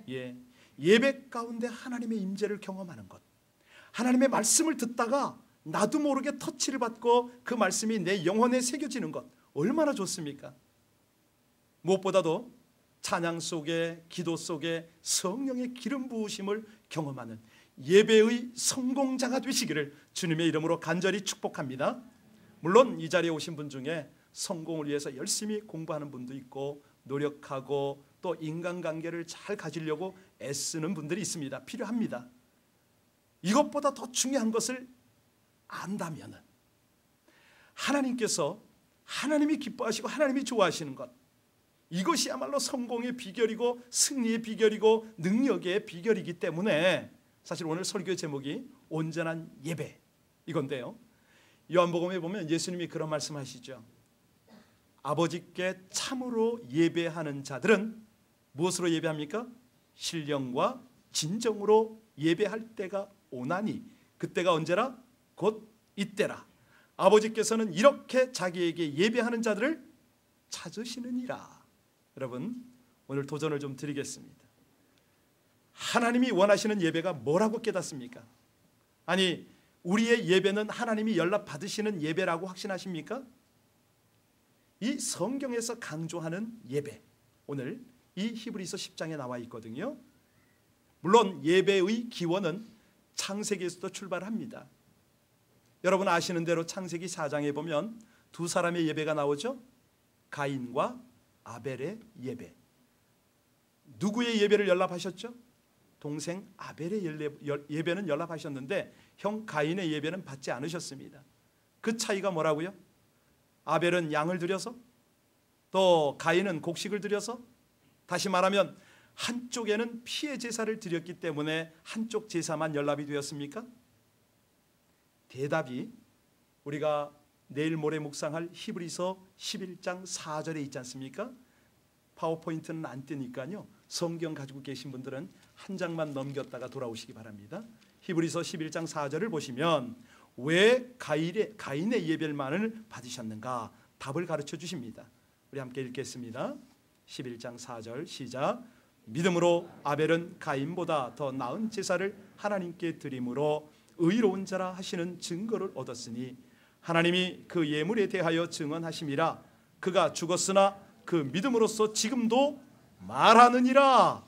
예, 예배 가운데 하나님의 임재를 경험하는 것, 하나님의 말씀을 듣다가 나도 모르게 터치를 받고 그 말씀이 내 영혼에 새겨지는 것, 얼마나 좋습니까? 무엇보다도 찬양 속에, 기도 속에 성령의 기름 부으심을 경험하는 예배의 성공자가 되시기를 주님의 이름으로 간절히 축복합니다. 물론 이 자리에 오신 분 중에 성공을 위해서 열심히 공부하는 분도 있고 노력하고 또 인간관계를 잘 가지려고 애쓰는 분들이 있습니다. 필요합니다. 이것보다 더 중요한 것을 안다면 하나님께서, 하나님이 기뻐하시고 하나님이 좋아하시는 것, 이것이야말로 성공의 비결이고 승리의 비결이고 능력의 비결이기 때문에 사실 오늘 설교 제목이 온전한 예배 이건데요, 요한복음에 보면 예수님이 그런 말씀하시죠. 아버지께 참으로 예배하는 자들은 무엇으로 예배합니까? 신령과 진정으로 예배할 때가 오나니 그때가 언제라? 곧 이때라. 아버지께서는 이렇게 자기에게 예배하는 자들을 찾으시느니라. 여러분, 오늘 도전을 좀 드리겠습니다. 하나님이 원하시는 예배가 뭐라고 깨닫습니까? 아니, 우리의 예배는 하나님이 연락 받으시는 예배라고 확신하십니까? 이 성경에서 강조하는 예배, 오늘 이 히브리서 10장에 나와 있거든요. 물론 예배의 기원은 창세기에서도 출발합니다. 여러분 아시는 대로 창세기 4장에 보면 두 사람의 예배가 나오죠. 가인과 아벨의 예배. 누구의 예배를 연락하셨죠? 동생 아벨의 예배는 연락하셨는데 형 가인의 예배는 받지 않으셨습니다. 그 차이가 뭐라고요? 아벨은 양을 드려서, 또 가인은 곡식을 드려서, 다시 말하면 한쪽에는 피해 제사를 드렸기 때문에 한쪽 제사만 연락이 되었습니까? 대답이 우리가 내일 모레 묵상할 히브리서 11장 4절에 있지 않습니까? 파워포인트는 안 뜨니까요, 성경 가지고 계신 분들은 한 장만 넘겼다가 돌아오시기 바랍니다. 히브리서 11장 4절을 보시면 왜 가인의 예배만을 받으셨는가 답을 가르쳐 주십니다. 우리 함께 읽겠습니다. 11장 4절 시작. 믿음으로 아벨은 가인보다 더 나은 제사를 하나님께 드림으로 의로운 자라 하시는 증거를 얻었으니 하나님이 그 예물에 대하여 증언하심이라. 그가 죽었으나 그 믿음으로써 지금도 말하느니라.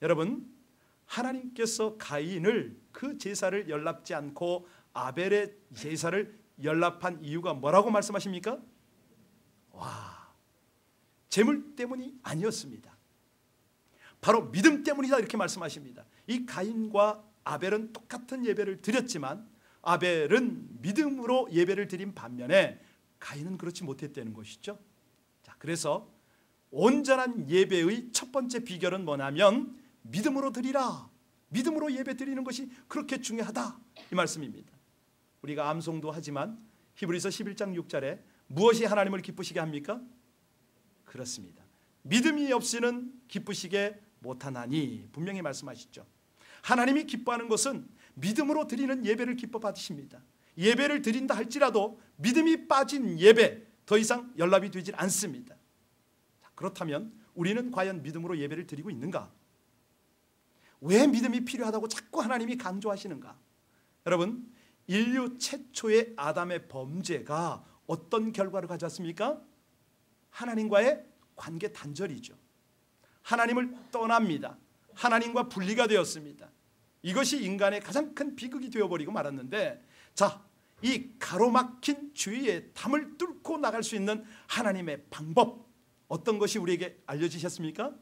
여러분, 하나님께서 가인을 그 제사를 연락지 않고 아벨의 제사를 연락한 이유가 뭐라고 말씀하십니까? 와, 재물 때문이 아니었습니다. 바로 믿음 때문이다 이렇게 말씀하십니다. 이 가인과 아벨은 똑같은 예배를 드렸지만 아벨은 믿음으로 예배를 드린 반면에 가인은 그렇지 못했다는 것이죠. 자, 그래서 온전한 예배의 첫 번째 비결은 뭐냐면 믿음으로 드리라. 믿음으로 예배 드리는 것이 그렇게 중요하다 이 말씀입니다. 우리가 암송도 하지만 히브리서 11장 6절에 무엇이 하나님을 기쁘시게 합니까? 그렇습니다. 믿음이 없이는 기쁘시게 못하나니 분명히 말씀하시죠. 하나님이 기뻐하는 것은 믿음으로 드리는 예배를 기뻐 받으십니다. 예배를 드린다 할지라도 믿음이 빠진 예배 더 이상 연락이 되질 않습니다. 그렇다면 우리는 과연 믿음으로 예배를 드리고 있는가? 왜 믿음이 필요하다고 자꾸 하나님이 강조하시는가? 여러분, 인류 최초의 아담의 범죄가 어떤 결과를 가져왔습니까? 하나님과의 관계 단절이죠. 하나님을 떠납니다. 하나님과 분리가 되었습니다. 이것이 인간의 가장 큰 비극이 되어버리고 말았는데, 자, 이 가로막힌 주위에 담을 뚫고 나갈 수 있는 하나님의 방법, 어떤 것이 우리에게 알려지셨습니까?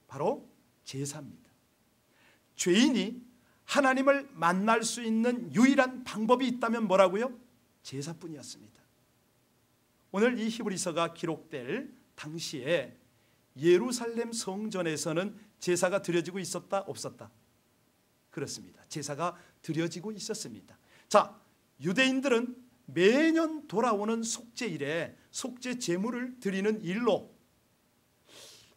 바로 제사입니다. 죄인이 하나님을 만날 수 있는 유일한 방법이 있다면 뭐라고요? 제사뿐이었습니다. 오늘 이 히브리서가 기록될 당시에 예루살렘 성전에서는 제사가 드려지고 있었다, 없었다? 그렇습니다. 제사가 드려지고 있었습니다. 자, 유대인들은 매년 돌아오는 속죄일에 속죄 제물을 드리는 일로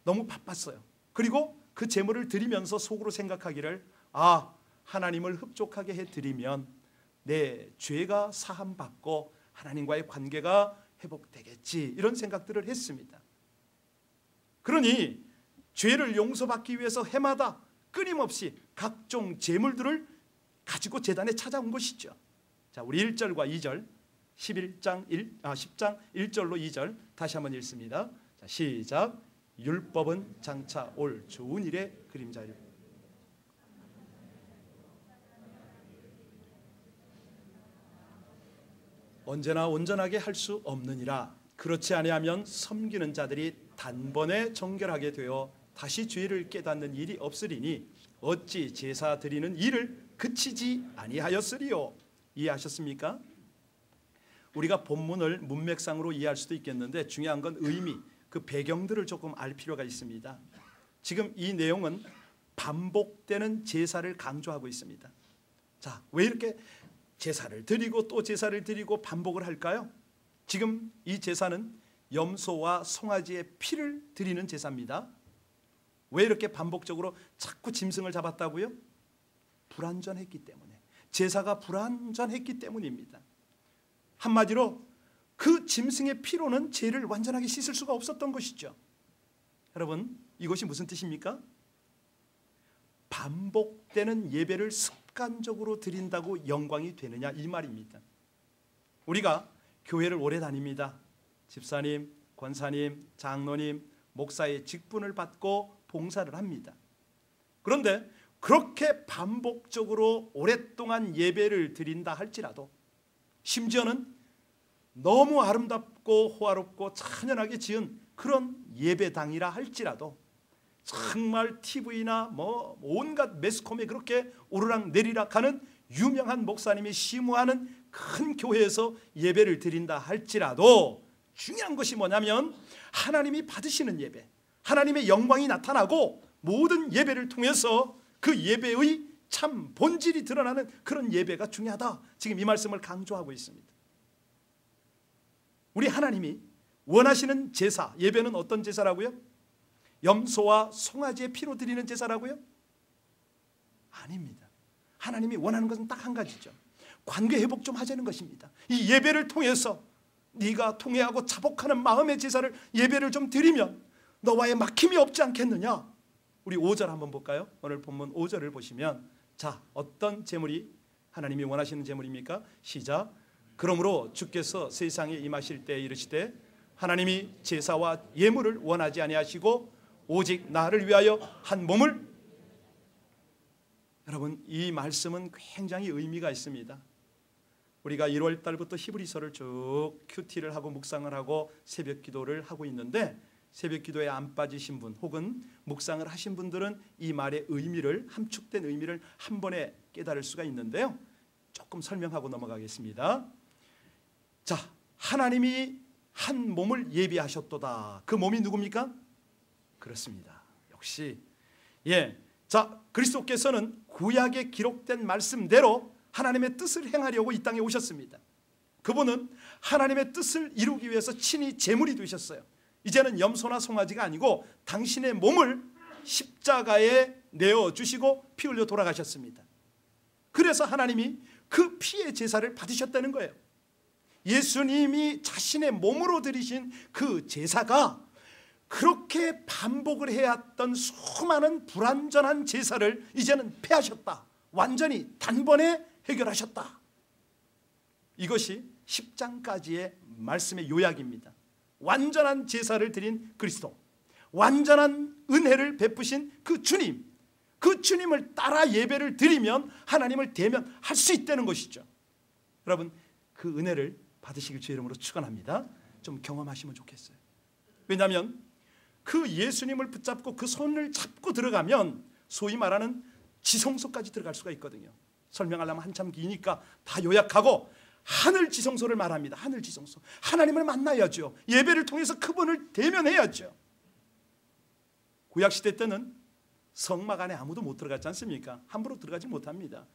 너무 바빴어요. 그리고 그 제물을 드리면서 속으로 생각하기를, 아, 하나님을 흡족하게 해드리면 내 죄가 사함받고 하나님과의 관계가 회복되겠지, 이런 생각들을 했습니다. 그러니 죄를 용서받기 위해서 해마다 끊임없이 각종 제물들을 가지고 제단에 찾아온 것이죠. 자, 우리 1절과 2절 10장 1절로 2절 다시 한번 읽습니다. 자, 시작. 율법은 장차 올 좋은 일의 그림자요. 언제나 온전하게 할 수 없느니라. 그렇지 아니하면 섬기는 자들이 단번에 정결하게 되어 다시 죄를 깨닫는 일이 없으리니 어찌 제사 드리는 일을 그치지 아니하였으리요. 이해하셨습니까? 우리가 본문을 문맥상으로 이해할 수도 있겠는데 중요한 건 의미, 그 배경들을 조금 알 필요가 있습니다. 지금 이 내용은 반복되는 제사를 강조하고 있습니다. 자, 왜 이렇게 제사를 드리고 또 제사를 드리고 반복을 할까요? 지금 이 제사는 염소와 송아지의 피를 드리는 제사입니다. 왜 이렇게 반복적으로 자꾸 짐승을 잡았다고요? 불완전했기 때문에, 제사가 불완전했기 때문입니다. 한마디로 그 짐승의 피로는 죄를 완전하게 씻을 수가 없었던 것이죠. 여러분, 이것이 무슨 뜻입니까? 반복되는 예배를 습관적으로 드린다고 영광이 되느냐 이 말입니다. 우리가 교회를 오래 다닙니다. 집사님, 권사님, 장로님, 목사의 직분을 받고 봉사를 합니다. 그런데 그렇게 반복적으로 오랫동안 예배를 드린다 할지라도, 심지어는 너무 아름답고 호화롭고 찬연하게 지은 그런 예배당이라 할지라도 정말 TV나 뭐 온갖 매스컴에 그렇게 오르락 내리락 하는 유명한 목사님이 심우하는 큰 교회에서 예배를 드린다 할지라도 중요한 것이 뭐냐면 하나님이 받으시는 예배, 하나님의 영광이 나타나고 모든 예배를 통해서 그 예배의 참 본질이 드러나는 그런 예배가 중요하다. 지금 이 말씀을 강조하고 있습니다. 우리 하나님이 원하시는 제사, 예배는 어떤 제사라고요? 염소와 송아지의 피로 드리는 제사라고요? 아닙니다. 하나님이 원하는 것은 딱 한 가지죠. 관계 회복 좀 하자는 것입니다. 이 예배를 통해서 네가 통회하고 자복하는 마음의 제사를, 예배를 좀 드리면 너와의 막힘이 없지 않겠느냐. 우리 5절 한번 볼까요? 오늘 본문 5절을 보시면, 자, 어떤 제물이 하나님이 원하시는 제물입니까? 시작. 그러므로 주께서 세상에 임하실 때 이르시되 하나님이 제사와 예물을 원하지 아니하시고 오직 나를 위하여 한 몸을. 여러분, 이 말씀은 굉장히 의미가 있습니다. 우리가 1월 달부터 히브리서를 쭉 큐티를 하고 묵상을 하고 새벽 기도를 하고 있는데, 새벽 기도에 안 빠지신 분 혹은 묵상을 하신 분들은 이 말의 의미를, 함축된 의미를 한 번에 깨달을 수가 있는데요. 조금 설명하고 넘어가겠습니다. 자, 하나님이 한 몸을 예비하셨도다. 그 몸이 누굽니까? 그렇습니다. 역시 자, 그리스도께서는 구약에 기록된 말씀대로 하나님의 뜻을 행하려고 이 땅에 오셨습니다. 그분은 하나님의 뜻을 이루기 위해서 친히 제물이 되셨어요. 이제는 염소나 송아지가 아니고 당신의 몸을 십자가에 내어주시고 피 흘려 돌아가셨습니다. 그래서 하나님이 그 피의 제사를 받으셨다는 거예요. 예수님이 자신의 몸으로 드리신 그 제사가 그렇게 반복을 해왔던 수많은 불완전한 제사를 이제는 폐하셨다. 완전히 단번에 해결하셨다. 이것이 10장까지의 말씀의 요약입니다. 완전한 제사를 드린 그리스도, 완전한 은혜를 베푸신 그 주님, 그 주님을 따라 예배를 드리면 하나님을 대면할 수 있다는 것이죠. 여러분, 그 은혜를 받으시길 주의 이름으로 축원합니다. 좀 경험하시면 좋겠어요. 왜냐하면 그 예수님을 붙잡고 그 손을 잡고 들어가면 소위 말하는 지성소까지 들어갈 수가 있거든요. 설명하려면 한참 기니까 다 요약하고 하늘 지성소를 말합니다. 하늘 지성소. 하나님을 만나야죠. 예배를 통해서 그분을 대면해야죠. 구약시대 때는 성막 안에 아무도 못 들어갔지 않습니까? 함부로 들어가지 못합니다.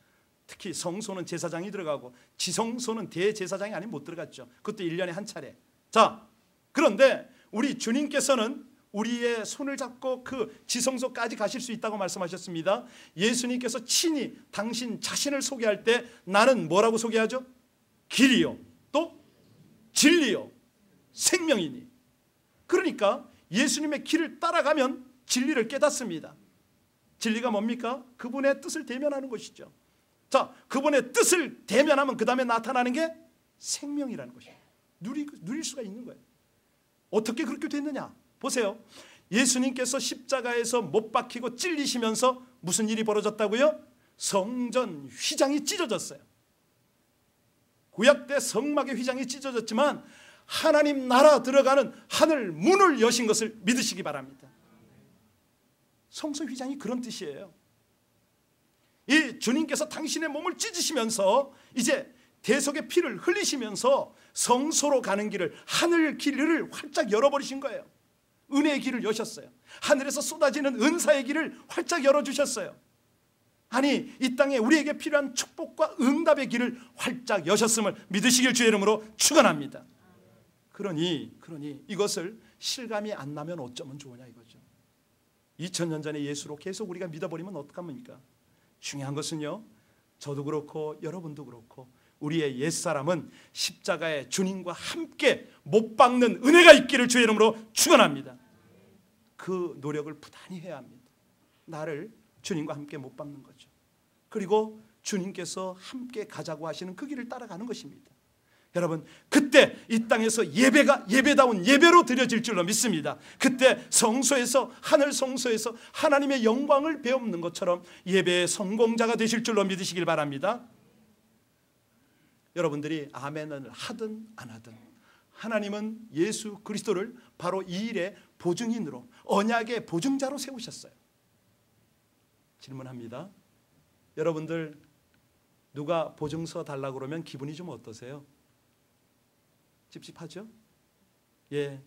특히 성소는 제사장이 들어가고 지성소는 대제사장이 아니면 못 들어갔죠. 그것도 1년에 한 차례. 자, 그런데 우리 주님께서는 우리의 손을 잡고 그 지성소까지 가실 수 있다고 말씀하셨습니다. 예수님께서 친히 당신 자신을 소개할 때 나는 뭐라고 소개하죠? 길이요, 또 진리요, 생명이니. 그러니까 예수님의 길을 따라가면 진리를 깨닫습니다. 진리가 뭡니까? 그분의 뜻을 대면하는 것이죠. 자, 그분의 뜻을 대면하면 그 다음에 나타나는 게 생명이라는 것입니다. 누릴 수가 있는 거예요. 어떻게 그렇게 됐느냐? 보세요. 예수님께서 십자가에서 못 박히고 찔리시면서 무슨 일이 벌어졌다고요? 성전 휘장이 찢어졌어요. 구약 때 성막의 휘장이 찢어졌지만 하나님 나라 들어가는 하늘 문을 여신 것을 믿으시기 바랍니다. 성소 휘장이 그런 뜻이에요. 이 주님께서 당신의 몸을 찢으시면서 이제 대속의 피를 흘리시면서 성소로 가는 길을, 하늘 길을 활짝 열어버리신 거예요. 은혜의 길을 여셨어요. 하늘에서 쏟아지는 은사의 길을 활짝 열어주셨어요. 아니, 이 땅에 우리에게 필요한 축복과 응답의 길을 활짝 여셨음을 믿으시길 주의 이름으로 축원합니다. 그러니 이것을 실감이 안 나면 어쩌면 좋으냐 이거죠. 2000년 전에 예수로 계속 우리가 믿어버리면 어떡합니까? 중요한 것은요, 저도 그렇고 여러분도 그렇고 우리의 옛사람은 십자가의 주님과 함께 못 박는 은혜가 있기를 주의 이름으로 축원합니다. 그 노력을 부단히 해야 합니다. 나를 주님과 함께 못 박는 거죠. 그리고 주님께서 함께 가자고 하시는 그 길을 따라가는 것입니다. 여러분, 그때 이 땅에서 예배가 예배다운 예배로 드려질 줄로 믿습니다. 그때 성소에서, 하늘 성소에서 하나님의 영광을 배우는 것처럼 예배의 성공자가 되실 줄로 믿으시길 바랍니다. 여러분들이 아멘을 하든 안 하든 하나님은 예수 그리스도를 바로 이 일의 보증인으로, 언약의 보증자로 세우셨어요. 질문합니다. 여러분들 누가 보증서 달라고 그러면 기분이 좀 어떠세요? 찝찝하죠? 예,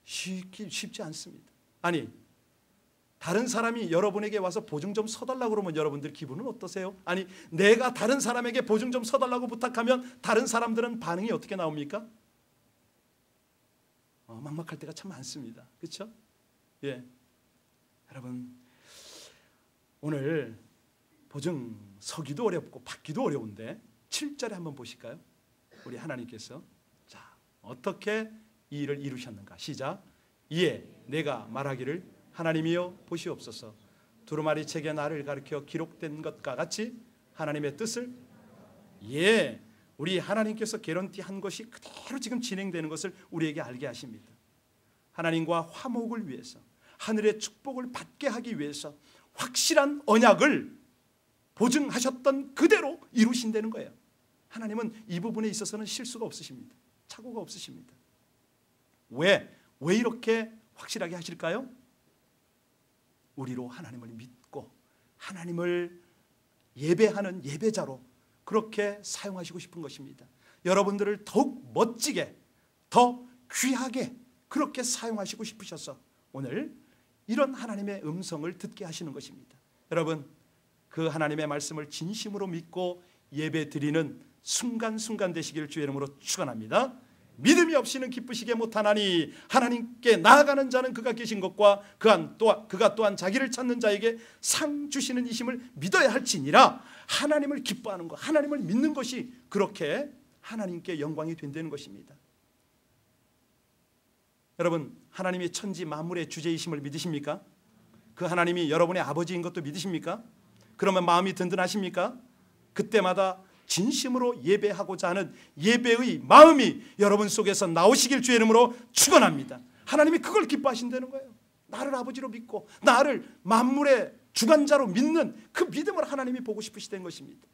쉽지 않습니다. 아니, 다른 사람이 여러분에게 와서 보증 좀 서달라고 그러면 여러분들 기분은 어떠세요? 아니, 내가 다른 사람에게 보증 좀 서달라고 부탁하면 다른 사람들은 반응이 어떻게 나옵니까? 막막할 때가 참 많습니다. 그렇죠? 예, 여러분, 오늘 보증 서기도 어렵고 받기도 어려운데 7절에 한번 보실까요? 우리 하나님께서 자, 어떻게 이 일을 이루셨는가? 시작. 이에 내가 말하기를 하나님이여 보시옵소서. 두루마리 책에 나를 가르쳐 기록된 것과 같이 하나님의 뜻을, 예, 우리 하나님께서 개런티한 것이 그대로 지금 진행되는 것을 우리에게 알게 하십니다. 하나님과 화목을 위해서, 하늘의 축복을 받게 하기 위해서 확실한 언약을 보증하셨던 그대로 이루신다는 거예요. 하나님은 이 부분에 있어서는 실수가 없으십니다. 착오가 없으십니다. 왜 이렇게 확실하게 하실까요? 우리로 하나님을 믿고 하나님을 예배하는 예배자로 그렇게 사용하시고 싶은 것입니다. 여러분들을 더욱 멋지게, 더 귀하게 그렇게 사용하시고 싶으셔서 오늘 이런 하나님의 음성을 듣게 하시는 것입니다. 여러분, 그 하나님의 말씀을 진심으로 믿고 예배 드리는 순간순간 되시기를 주의 이름으로 축원합니다. 믿음이 없이는 기쁘시게 못하나니 하나님께 나아가는 자는 그가 계신 것과 그가 또한 자기를 찾는 자에게 상 주시는 이심을 믿어야 할지니라. 하나님을 기뻐하는 것, 하나님을 믿는 것이 그렇게 하나님께 영광이 된다는 것입니다. 여러분, 하나님이 천지 만물의 주제이심을 믿으십니까? 그 하나님이 여러분의 아버지인 것도 믿으십니까? 그러면 마음이 든든하십니까? 그때마다 진심으로 예배하고자 하는 예배의 마음이 여러분 속에서 나오시길 주의 이름으로 축원합니다. 하나님이 그걸 기뻐하신다는 거예요. 나를 아버지로 믿고 나를 만물의 주관자로 믿는 그 믿음을 하나님이 보고 싶으시다는 것입니다.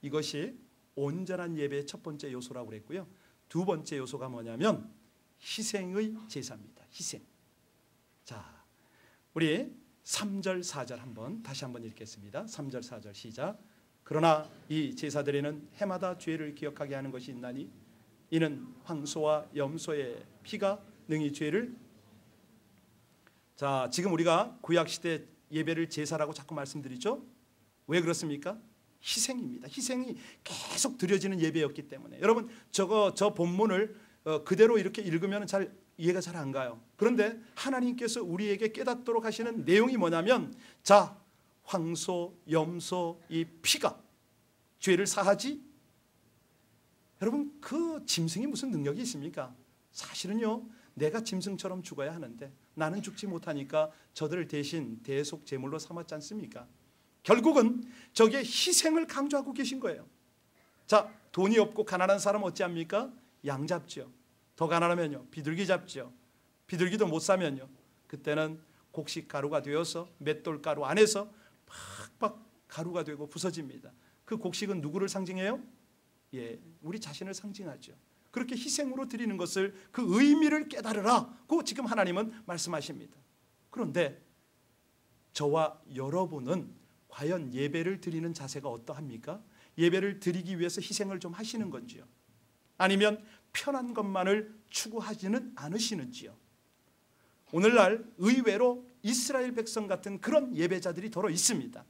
이것이 온전한 예배의 첫 번째 요소라고 그랬고요. 두 번째 요소가 뭐냐면 희생의 제사입니다. 희생. 자, 우리 3절 4절 다시 한번 읽겠습니다. 3절 4절 시작. 그러나 이 제사드리는 해마다 죄를 기억하게 하는 것이 있나니 이는 황소와 염소의 피가 능히 죄를. 자, 지금 우리가 구약시대 예배를 제사라고 자꾸 말씀드리죠. 왜 그렇습니까? 희생입니다. 희생이 계속 드려지는 예배였기 때문에. 여러분, 저 본문을 그대로 이렇게 읽으면 이해가 잘 안 가요. 그런데 하나님께서 우리에게 깨닫도록 하시는 내용이 뭐냐면, 자, 황소, 염소 이 피가 죄를 사하지? 여러분, 그 짐승이 무슨 능력이 있습니까? 사실은요, 내가 짐승처럼 죽어야 하는데 나는 죽지 못하니까 저들을 대신 대속 제물로 삼았지 않습니까? 결국은 저기에 희생을 강조하고 계신 거예요. 자, 돈이 없고 가난한 사람 어찌합니까? 양 잡죠. 더 가난하면요, 비둘기 잡죠. 비둘기도 못 사면요, 그때는 곡식 가루가 되어서 맷돌 가루 안에서 팍팍 가루가 되고 부서집니다. 그 곡식은 누구를 상징해요? 우리 자신을 상징하죠. 그렇게 희생으로 드리는 것을, 그 의미를 깨달으라고 지금 하나님은 말씀하십니다. 그런데 저와 여러분은 과연 예배를 드리는 자세가 어떠합니까? 예배를 드리기 위해서 희생을 좀 하시는 건지요? 아니면 편한 것만을 추구하지는 않으시는지요? 오늘날 의외로 이스라엘 백성 같은 그런 예배자들이 더러 있습니다.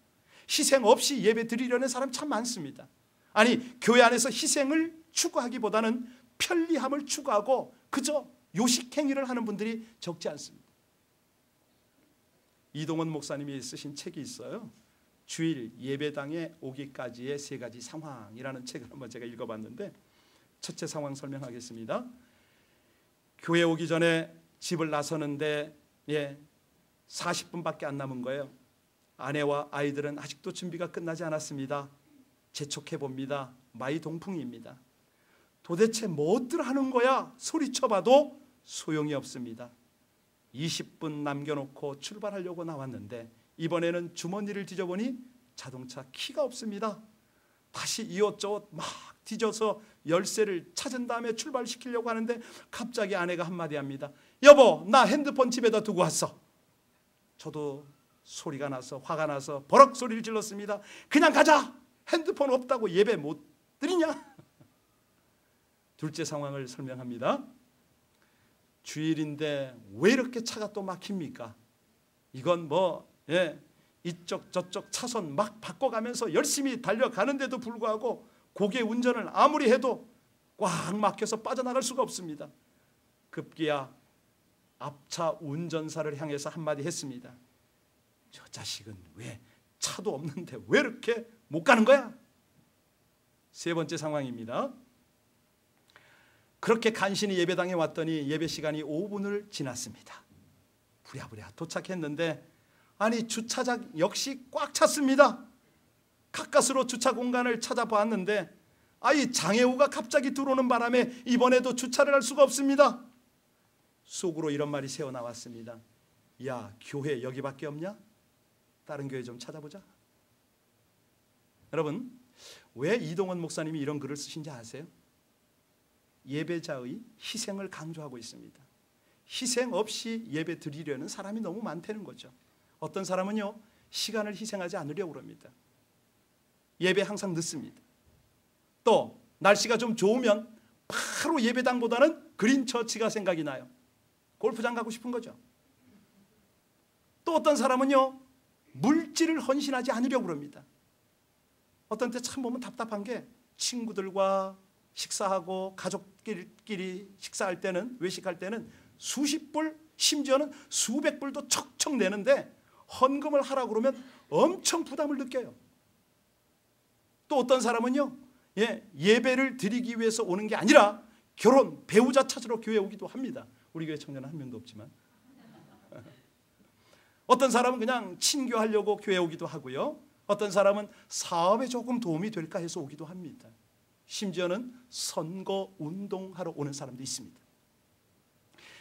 희생 없이 예배 드리려는 사람 참 많습니다. 아니, 교회 안에서 희생을 추구하기보다는 편리함을 추구하고 그저 요식행위를 하는 분들이 적지 않습니다. 이동원 목사님이 쓰신 책이 있어요. 주일 예배당에 오기까지의 3가지 상황이라는 책을 한번 제가 읽어봤는데, 첫째 상황 설명하겠습니다. 교회 오기 전에 집을 나서는데 40분밖에 안 남은 거예요. 아내와 아이들은 아직도 준비가 끝나지 않았습니다. 재촉해봅니다. 마이동풍입니다. 도대체 뭐들 하는 거야? 소리쳐봐도 소용이 없습니다. 20분 남겨놓고 출발하려고 나왔는데 이번에는 주머니를 뒤져보니 자동차 키가 없습니다. 다시 이것저것 막 뒤져서 열쇠를 찾은 다음에 출발시키려고 하는데 갑자기 아내가 한마디 합니다. 여보, 나 핸드폰 집에다 두고 왔어. 저도 소리가 나서 화가 나서 버럭 소리를 질렀습니다. 그냥 가자. 핸드폰 없다고 예배 못 드리냐? 둘째 상황을 설명합니다. 주일인데 왜 이렇게 차가 또 막힙니까? 이건 이쪽 저쪽 차선 막 바꿔가면서 열심히 달려가는데도 불구하고 고개 운전을 아무리 해도 꽉 막혀서 빠져나갈 수가 없습니다. 급기야 앞차 운전사를 향해서 한마디 했습니다. 저 자식은 왜 차도 없는데 왜 이렇게 못 가는 거야? 세 번째 상황입니다. 그렇게 간신히 예배당에 왔더니 예배 시간이 5분을 지났습니다. 부랴부랴 도착했는데 아니, 주차장 역시 꽉 찼습니다. 가까스로 주차 공간을 찾아봤는데 이 장애우가 갑자기 들어오는 바람에 이번에도 주차를 할 수가 없습니다. 속으로 이런 말이 새어나왔습니다. 야, 교회 여기밖에 없냐? 다른 교회 좀 찾아보자. 여러분, 왜 이동원 목사님이 이런 글을 쓰신지 아세요? 예배자의 희생을 강조하고 있습니다. 희생 없이 예배 드리려는 사람이 너무 많다는 거죠. 어떤 사람은요, 시간을 희생하지 않으려고 합니다. 예배 항상 늦습니다. 또 날씨가 좀 좋으면 바로 예배당보다는 그린처치가 생각이 나요. 골프장 가고 싶은 거죠. 또 어떤 사람은요, 물질을 헌신하지 않으려고 합니다. 어떤 때 참 보면 답답한 게 친구들과 식사하고 가족끼리 식사할 때는, 외식할 때는 수십 불, 심지어는 수백 불도 척척 내는데 헌금을 하라고 그러면 엄청 부담을 느껴요. 또 어떤 사람은요, 예배를 드리기 위해서 오는 게 아니라 결혼, 배우자 찾으러 교회 오기도 합니다. 우리 교회 청년은 한 명도 없지만. 어떤 사람은 그냥 친교하려고 교회 오기도 하고요. 어떤 사람은 사업에 조금 도움이 될까 해서 오기도 합니다. 심지어는 선거 운동하러 오는 사람도 있습니다.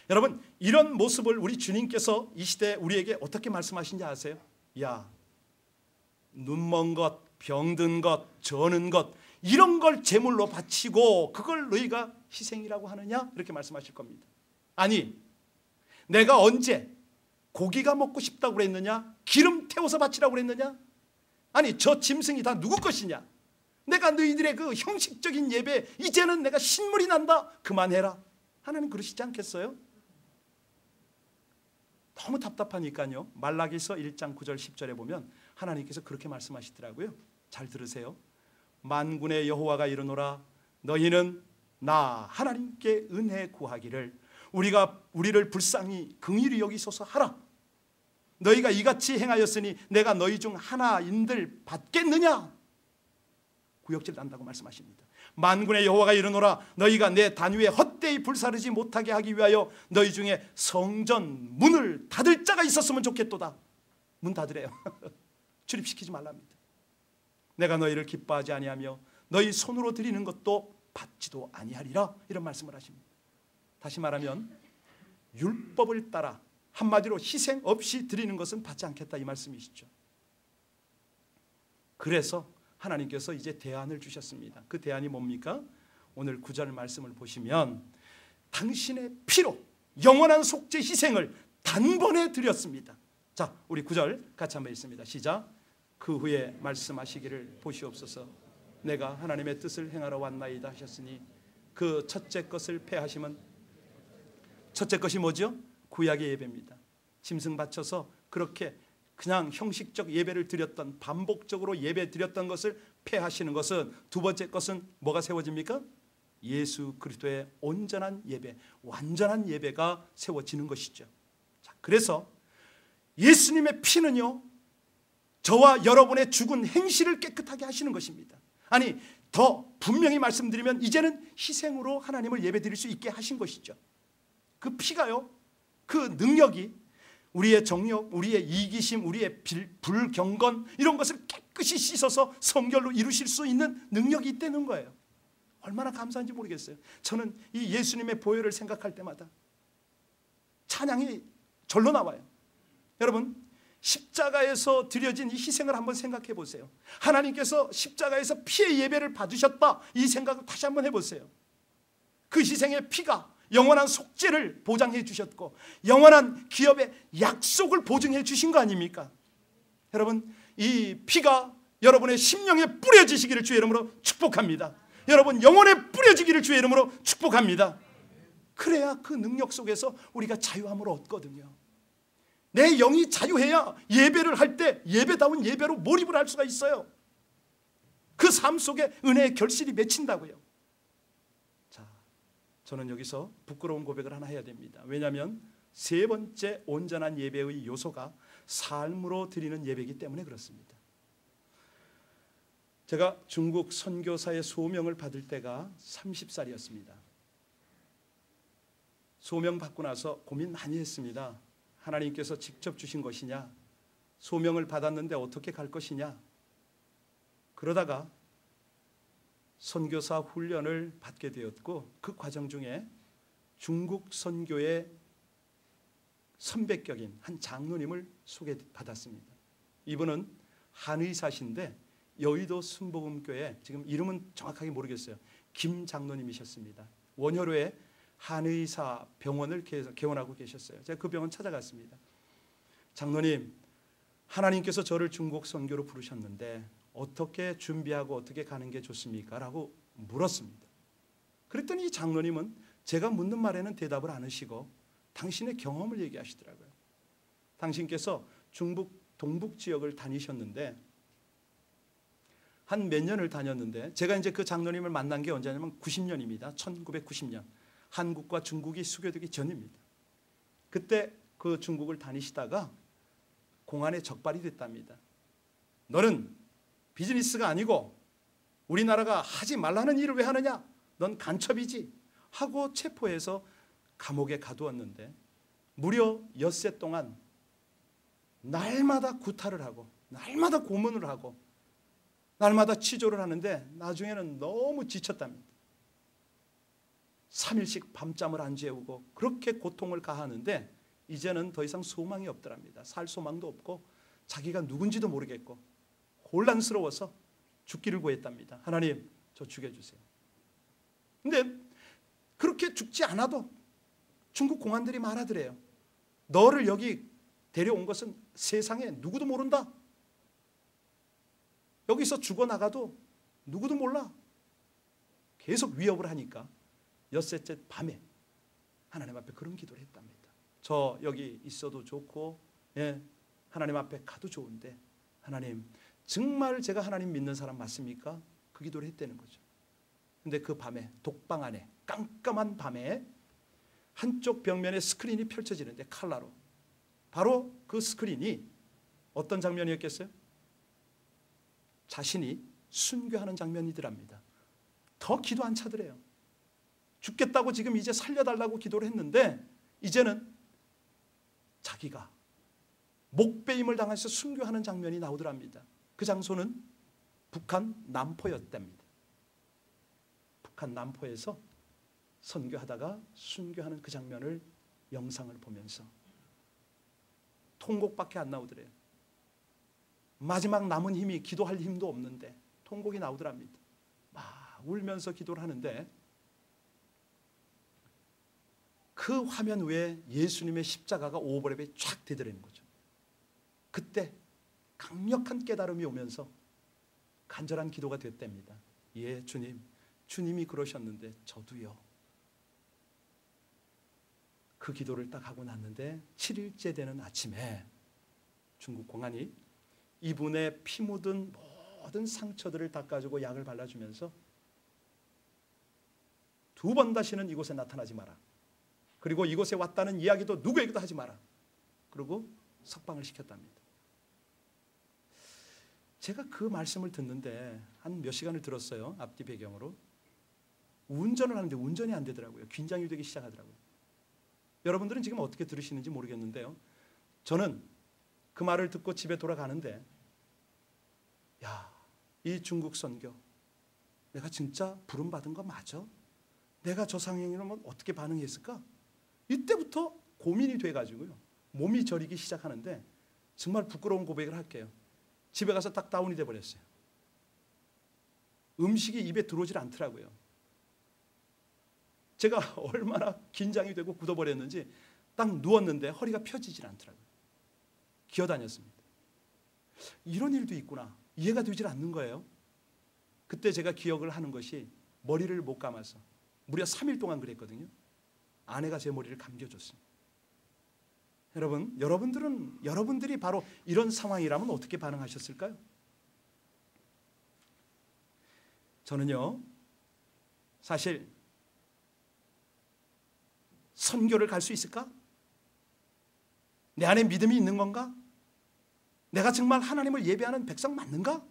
여러분, 이런 모습을 우리 주님께서 이 시대에 우리에게 어떻게 말씀하신지 아세요? 야, 눈먼 것, 병든 것, 저는 것, 이런 걸 제물로 바치고 그걸 너희가 희생이라고 하느냐? 이렇게 말씀하실 겁니다. 아니, 내가 언제 고기가 먹고 싶다고 그랬느냐? 기름 태워서 바치라고 그랬느냐? 아니, 저 짐승이 다 누구 것이냐? 내가 너희들의 그 형식적인 예배, 이제는 내가 신물이 난다, 그만해라. 하나님 그러시지 않겠어요? 너무 답답하니까요, 말라기서 1장 9절 10절에 보면 하나님께서 그렇게 말씀하시더라고요. 잘 들으세요. 만군의 여호와가 이르노라, 너희는 나 하나님께 은혜 구하기를 우리를 불쌍히 긍휼히 여기소서 하라. 너희가 이같이 행하였으니 내가 너희 중 하나인들 받겠느냐? 구역질 난다고 말씀하십니다. 만군의 여호와가 이르노라 너희가 내 단위에 헛되이 불사르지 못하게 하기 위하여 너희 중에 성전 문을 닫을 자가 있었으면 좋겠도다. 문 닫으래요. 출입시키지 말랍니다. 내가 너희를 기뻐하지 아니하며 너희 손으로 드리는 것도 받지도 아니하리라. 이런 말씀을 하십니다. 다시 말하면 율법을 따라 한마디로 희생 없이 드리는 것은 받지 않겠다 이 말씀이시죠. 그래서 하나님께서 이제 대안을 주셨습니다. 그 대안이 뭡니까? 오늘 9절 말씀을 보시면 당신의 피로 영원한 속죄 희생을 단번에 드렸습니다. 자, 우리 9절 같이 한번 읽습니다. 시작. 그 후에 말씀하시기를 보시옵소서. 내가 하나님의 뜻을 행하러 왔나이다 하셨으니 그 첫째 것을 폐하심은 첫째 것이 뭐죠? 구약의 예배입니다. 짐승 바쳐서 그렇게 그냥 형식적 예배를 드렸던 반복적으로 예배 드렸던 것을 폐하시는 것은 두 번째 것은 뭐가 세워집니까? 예수 그리스도의 온전한 예배, 완전한 예배가 세워지는 것이죠. 자, 그래서 예수님의 피는요 저와 여러분의 죽은 행실을 깨끗하게 하시는 것입니다. 아니 더 분명히 말씀드리면 이제는 희생으로 하나님을 예배드릴 수 있게 하신 것이죠. 그 피가요, 그 능력이 우리의 정욕, 우리의 이기심, 우리의 불경건 이런 것을 깨끗이 씻어서 성결로 이루실 수 있는 능력이 있다는 거예요. 얼마나 감사한지 모르겠어요. 저는 이 예수님의 보혈을 생각할 때마다 찬양이 절로 나와요. 여러분 십자가에서 드려진 이 희생을 한번 생각해 보세요. 하나님께서 십자가에서 피의 예배를 받으셨다 이 생각을 다시 한번 해보세요. 그 희생의 피가 영원한 속죄를 보장해 주셨고 영원한 기업의 약속을 보증해 주신 거 아닙니까? 여러분 이 피가 여러분의 심령에 뿌려지시기를 주의 이름으로 축복합니다. 여러분 영혼에 뿌려지기를 주의 이름으로 축복합니다. 그래야 그 능력 속에서 우리가 자유함을 얻거든요. 내 영이 자유해야 예배를 할 때 예배다운 예배로 몰입을 할 수가 있어요. 그 삶 속에 은혜의 결실이 맺힌다고요. 저는 여기서 부끄러운 고백을 하나 해야 됩니다. 왜냐하면 세 번째 온전한 예배의 요소가 삶으로 드리는 예배이기 때문에 그렇습니다. 제가 중국 선교사의 소명을 받을 때가 30살이었습니다. 소명 받고 나서 고민 많이 했습니다. 하나님께서 직접 주신 것이냐, 소명을 받았는데 어떻게 갈 것이냐. 그러다가 선교사 훈련을 받게 되었고 그 과정 중에 중국 선교의 선배격인 한 장로님을 소개받았습니다. 이분은 한의사신데 여의도 순복음교회, 지금 이름은 정확하게 모르겠어요, 김 장로님이셨습니다. 원효로에 한의사 병원을 개원하고 계셨어요. 제가 그 병원 찾아갔습니다. 장로님, 하나님께서 저를 중국 선교로 부르셨는데 어떻게 준비하고 어떻게 가는 게 좋습니까? 라고 물었습니다. 그랬더니 이 장로님은 제가 묻는 말에는 대답을 안 하시고 당신의 경험을 얘기하시더라고요. 당신께서 중국 동북 지역을 다니셨는데 한 몇 년을 다녔는데, 제가 이제 그 장로님을 만난 게 언제냐면 90년입니다. 1990년. 한국과 중국이 수교되기 전입니다. 그때 그 중국을 다니시다가 공안에 적발이 됐답니다. 너는 비즈니스가 아니고 우리나라가 하지 말라는 일을 왜 하느냐? 넌 간첩이지 하고 체포해서 감옥에 가두었는데 무려 엿새 동안 날마다 구타를 하고 날마다 고문을 하고 날마다 치조를 하는데 나중에는 너무 지쳤답니다. 3일씩 밤잠을 안 재우고 그렇게 고통을 가하는데 이제는 더 이상 소망이 없더랍니다. 살 소망도 없고 자기가 누군지도 모르겠고 혼란스러워서 죽기를 구했답니다. 하나님, 저 죽여주세요. 근데 그렇게 죽지 않아도 중국 공안들이 말하더래요. 너를 여기 데려온 것은 세상에 누구도 모른다. 여기서 죽어나가도 누구도 몰라. 계속 위협을 하니까 엿새째 밤에 하나님 앞에 그런 기도를 했답니다. 저 여기 있어도 좋고 하나님 앞에 가도 좋은데 하나님, 정말 제가 하나님 믿는 사람 맞습니까? 그 기도를 했다는 거죠. 근데 그 밤에 독방 안에 깜깜한 밤에 한쪽 벽면에 스크린이 펼쳐지는데 칼라로, 바로 그 스크린이 어떤 장면이었겠어요? 자신이 순교하는 장면이더랍니다. 더 기도 안 차더래요. 죽겠다고 지금 이제 살려달라고 기도를 했는데 이제는 자기가 목베임을 당해서 순교하는 장면이 나오더랍니다. 그 장소는 북한 남포였답니다. 북한 남포에서 선교하다가 순교하는 그 장면을 영상을 보면서 통곡밖에 안 나오더래요. 마지막 남은 힘이 기도할 힘도 없는데 통곡이 나오더랍니다. 막 울면서 기도를 하는데 그 화면 위에 예수님의 십자가가 오버랩에 쫙 되더라는 거죠. 그때 강력한 깨달음이 오면서 간절한 기도가 됐답니다. 예, 주님, 주님이 그러셨는데 저도요. 그 기도를 딱 하고 났는데 7일째 되는 아침에 중국 공안이 이분의 피 묻은 모든 상처들을 닦아주고 약을 발라주면서 2번 다시는 이곳에 나타나지 마라. 그리고 이곳에 왔다는 이야기도 누구에게도 하지 마라. 그리고 석방을 시켰답니다. 제가 그 말씀을 듣는데 한 몇 시간을 들었어요. 앞뒤 배경으로. 운전을 하는데 운전이 안 되더라고요. 긴장이 되기 시작하더라고요. 여러분들은 지금 어떻게 들으시는지 모르겠는데요. 저는 그 말을 듣고 집에 돌아가는데 야, 이 중국 선교 내가 진짜 부름받은 거 맞아? 내가 저 상황이라면 어떻게 반응했을까? 이때부터 고민이 돼가지고요. 몸이 저리기 시작하는데 정말 부끄러운 고백을 할게요. 집에 가서 딱 다운이 돼버렸어요. 음식이 입에 들어오질 않더라고요. 제가 얼마나 긴장이 되고 굳어버렸는지 딱 누웠는데 허리가 펴지질 않더라고요. 기어다녔습니다. 이런 일도 있구나. 이해가 되질 않는 거예요. 그때 제가 기억을 하는 것이 머리를 못 감아서 무려 3일 동안 그랬거든요. 아내가 제 머리를 감겨줬습니다. 여러분들이 바로 이런 상황이라면 어떻게 반응하셨을까요? 저는요, 사실 선교를 갈 수 있을까? 내 안에 믿음이 있는 건가? 내가 정말 하나님을 예배하는 백성 맞는가?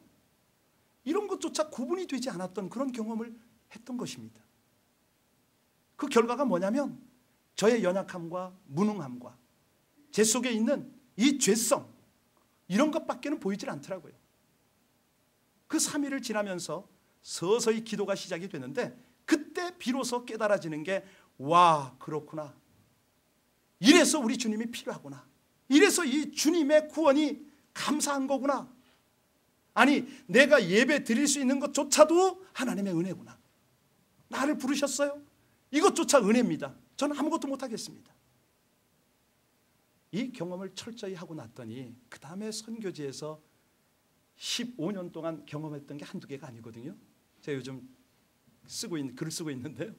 이런 것조차 구분이 되지 않았던 그런 경험을 했던 것입니다. 그 결과가 뭐냐면 저의 연약함과 무능함과 제 속에 있는 이 죄성, 이런 것밖에는 보이질 않더라고요. 그 3일을 지나면서 서서히 기도가 시작이 되는데 그때 비로소 깨달아지는 게 와, 그렇구나. 이래서 우리 주님이 필요하구나. 이래서 이 주님의 구원이 감사한 거구나. 아니, 내가 예배 드릴 수 있는 것조차도 하나님의 은혜구나. 나를 부르셨어요. 이것조차 은혜입니다. 저는 아무것도 못하겠습니다. 이 경험을 철저히 하고 났더니 그 다음에 선교지에서 15년 동안 경험했던 게 한두 개가 아니거든요. 제가 요즘 글을 쓰고 있는데요.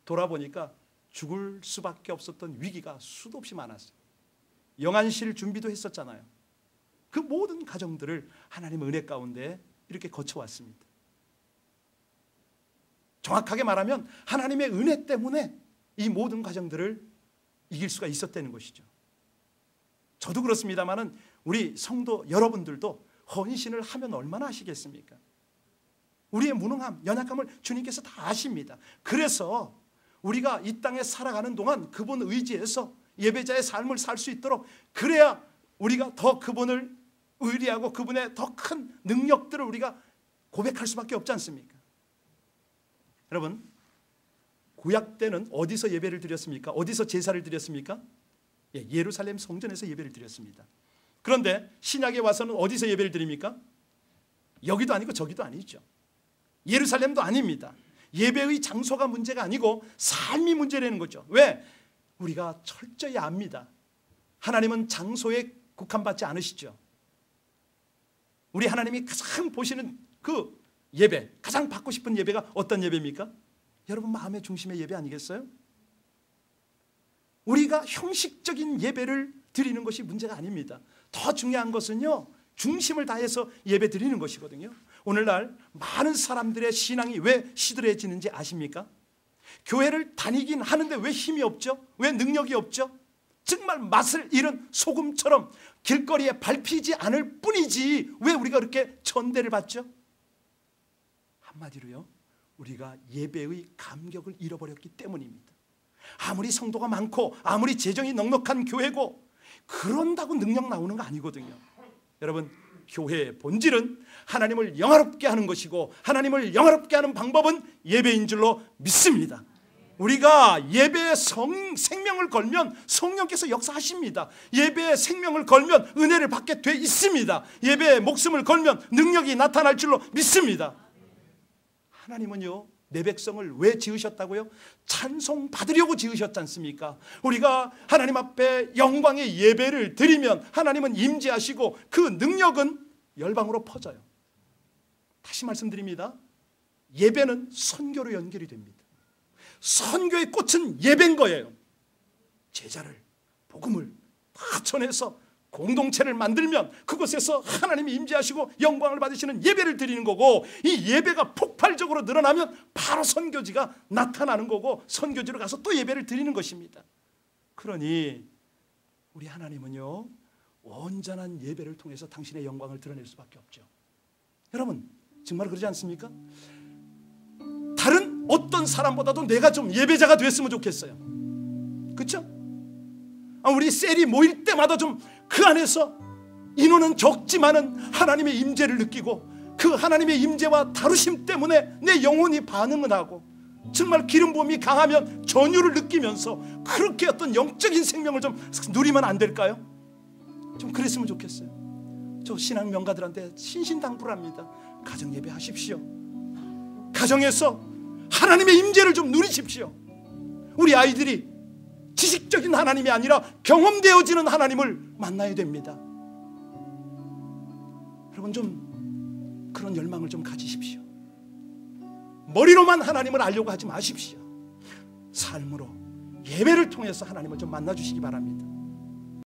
돌아보니까 죽을 수밖에 없었던 위기가 수도 없이 많았어요. 영안실 준비도 했었잖아요. 그 모든 과정들을 하나님의 은혜 가운데 이렇게 거쳐왔습니다. 정확하게 말하면 하나님의 은혜 때문에 이 모든 과정들을 이길 수가 있었다는 것이죠. 저도 그렇습니다만은 우리 성도 여러분들도 헌신을 하면 얼마나 하시겠습니까? 우리의 무능함, 연약함을 주님께서 다 아십니다. 그래서 우리가 이 땅에 살아가는 동안 그분 의지해서 예배자의 삶을 살 수 있도록, 그래야 우리가 더 그분을 의리하고 그분의 더 큰 능력들을 우리가 고백할 수밖에 없지 않습니까? 여러분, 구약 때는 어디서 예배를 드렸습니까? 어디서 제사를 드렸습니까? 예루살렘 성전에서 예배를 드렸습니다. 그런데 신약에 와서는 어디서 예배를 드립니까? 여기도 아니고 저기도 아니죠. 예루살렘도 아닙니다. 예배의 장소가 문제가 아니고 삶이 문제라는 거죠. 왜? 우리가 철저히 압니다. 하나님은 장소에 국한받지 않으시죠. 우리 하나님이 가장 보시는 그 예배, 가장 받고 싶은 예배가 어떤 예배입니까? 여러분 마음의 중심의 예배 아니겠어요? 우리가 형식적인 예배를 드리는 것이 문제가 아닙니다. 더 중요한 것은요, 중심을 다해서 예배 드리는 것이거든요. 오늘날 많은 사람들의 신앙이 왜 시들해지는지 아십니까? 교회를 다니긴 하는데 왜 힘이 없죠? 왜 능력이 없죠? 정말 맛을 잃은 소금처럼 길거리에 밟히지 않을 뿐이지 왜 우리가 그렇게 천대를 받죠? 한마디로요, 우리가 예배의 감격을 잃어버렸기 때문입니다. 아무리 성도가 많고 아무리 재정이 넉넉한 교회고 그런다고 능력 나오는 거 아니거든요. 여러분, 교회의 본질은 하나님을 영화롭게 하는 것이고 하나님을 영화롭게 하는 방법은 예배인 줄로 믿습니다. 우리가 예배에 생명을 걸면 성령께서 역사하십니다. 예배에 생명을 걸면 은혜를 받게 돼 있습니다. 예배에 목숨을 걸면 능력이 나타날 줄로 믿습니다. 하나님은요, 내 백성을 왜 지으셨다고요? 찬송 받으려고 지으셨지 않습니까? 우리가 하나님 앞에 영광의 예배를 드리면 하나님은 임재하시고 그 능력은 열방으로 퍼져요. 다시 말씀드립니다. 예배는 선교로 연결이 됩니다. 선교의 꽃은 예배인 거예요. 제자를, 복음을 다 전해서 공동체를 만들면 그곳에서 하나님이 임재하시고 영광을 받으시는 예배를 드리는 거고, 이 예배가 폭발적으로 늘어나면 바로 선교지가 나타나는 거고 선교지로 가서 또 예배를 드리는 것입니다. 그러니 우리 하나님은요, 온전한 예배를 통해서 당신의 영광을 드러낼 수밖에 없죠. 여러분, 정말 그러지 않습니까? 다른 어떤 사람보다도 내가 좀 예배자가 됐으면 좋겠어요. 그렇죠? 우리 셀이 모일 때마다 좀 그 안에서 인원은 적지만은 하나님의 임재를 느끼고 그 하나님의 임재와 다루심 때문에 내 영혼이 반응을 하고 정말 기름 부음이 강하면 전율을 느끼면서 그렇게 어떤 영적인 생명을 좀 누리면 안 될까요? 좀 그랬으면 좋겠어요. 저 신앙 명가들한테 신신당부랍니다. 가정 예배 하십시오. 가정에서 하나님의 임재를 좀 누리십시오. 우리 아이들이 지식적인 하나님이 아니라 경험되어지는 하나님을 만나야 됩니다. 여러분, 좀 그런 열망을 좀 가지십시오. 머리로만 하나님을 알려고 하지 마십시오. 삶으로, 예배를 통해서 하나님을 좀 만나주시기 바랍니다.